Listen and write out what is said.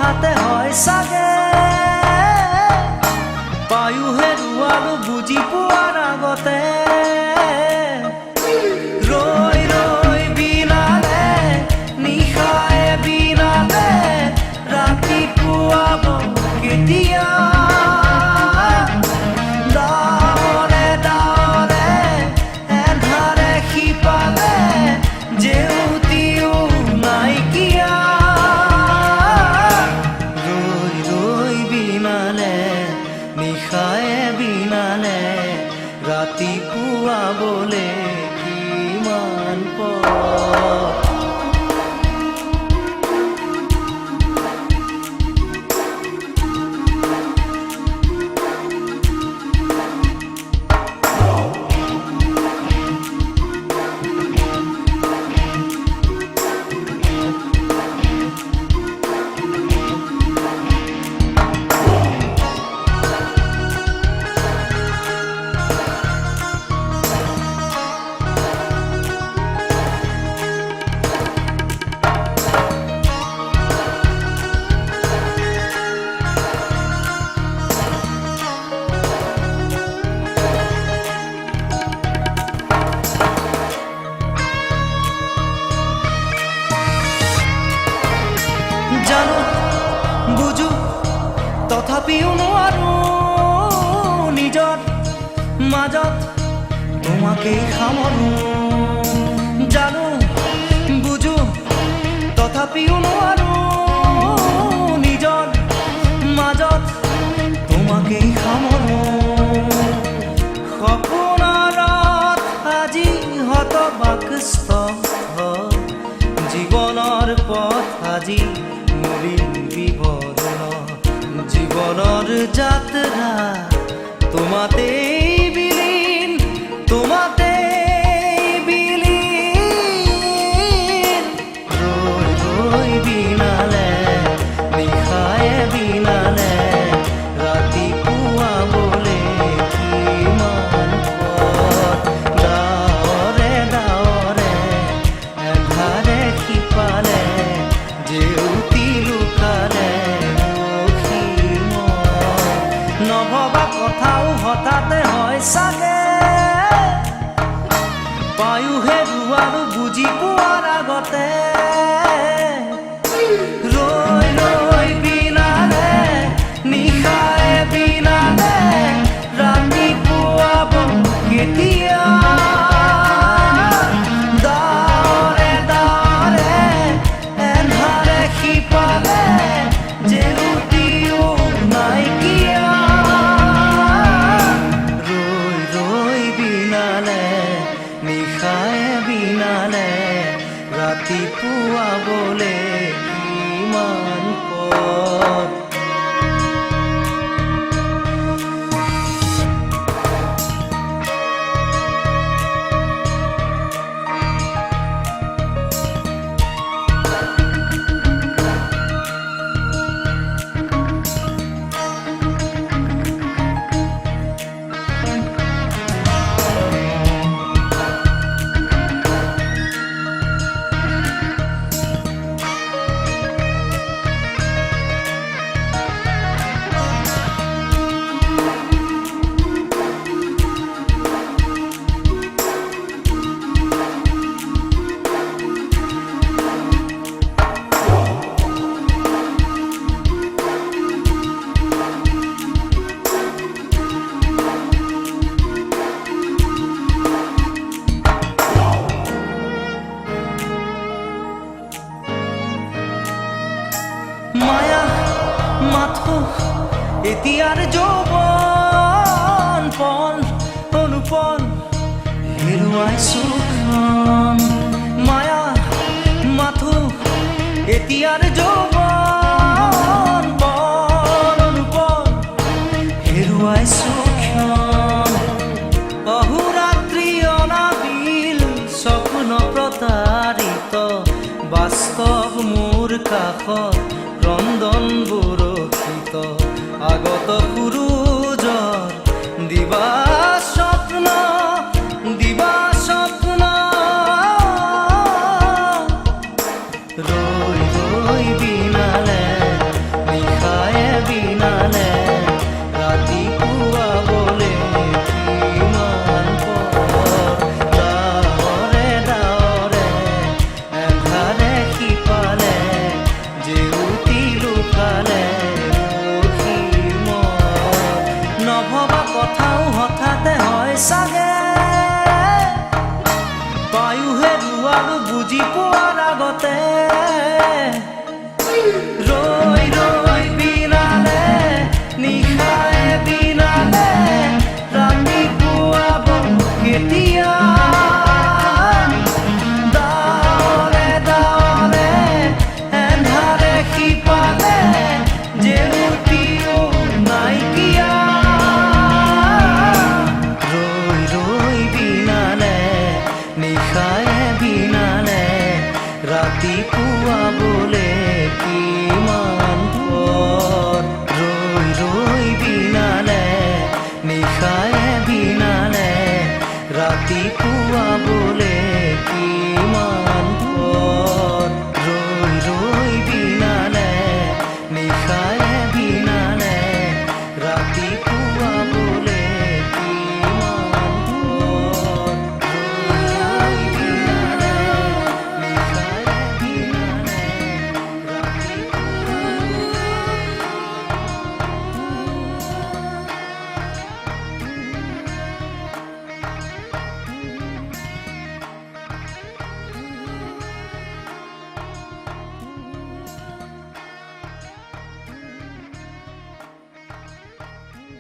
হঠাতে হয় চাগে পায়ো হেৰুৱালো বুজি পোৱাৰ আগতে ৰৈ ৰৈ বিনালে নিশায়ে বিনালে ৰাতিপুৱাব কেতিয়া ৰাতিপুৱা বলে কিমান জানো বুঝো তথাপিও নোৱাৰো নিজৰ মাজত তোমাকেই সামৰো জানো বুঝো তথাপিও নোৱাৰো নিজৰ মাজত তোমাকেই সামৰো সপোনত আজি হতবাকস্থ জীৱনৰ পথ আজি জীবনৰ যাত্ৰা তোমাতেই বিলীন তোমাতেই বিলীন ৰৈ ৰৈ বিনালে নিশায়ে বিনালে ৰাতিপুৱা বলে কিমান পথ ডাৱৰে ডাৱৰে এধাৰে সিপালে জেউতি লুকালে নভবা কথাও হঠাতে হয় চাগে পায়ো হেৰুৱালো বুজি পোৱাৰ আগতে ৰৈ ৰৈ বিনালে নিশায়ে বিনালে ৰাতিপুৱাব কেতিয়া ডাৱৰে ডাৱৰে এন্ধাৰে সিপালে জেউতিও নাইকিয়া নিশায়ে বিনালে ৰাতিপুৱা বলে কিমান পথ মায়া মাথো এতিয়াৰ যৌৱন পণ অনুপণ হেৰুৱাইছো মায়া মাথো এতিয়াৰ যৌৱন পণ অনুপণ হেৰুৱাইছো অহোৰাত্ৰি অনাবিল স্বপ্ন প্ৰতাৰিত বাস্তৱ মোৰ কাষত ক্ৰন্দন বৰষিত আগত সূৰুজৰ দিবা স্বপ্ন ৰৈ ৰৈ বিনালে বুজি পোৱাৰ আগতে ৰৈ ৰৈ বিনালে নিশাই বিনালে ৰাতি পুৱাব কেতিয়া দাৱৰে দাৱৰে এন্ধাৰে সিপালে জেউতিও নাইকিয়া ৰৈ ৰৈ বিনালে নিশাই বিনালে ৰাতি পুৱাবলে কিমান পৰ ৰৈ ৰৈ বিনালে নিশাই বিনালে ৰাতি পুৱাবলে কিমান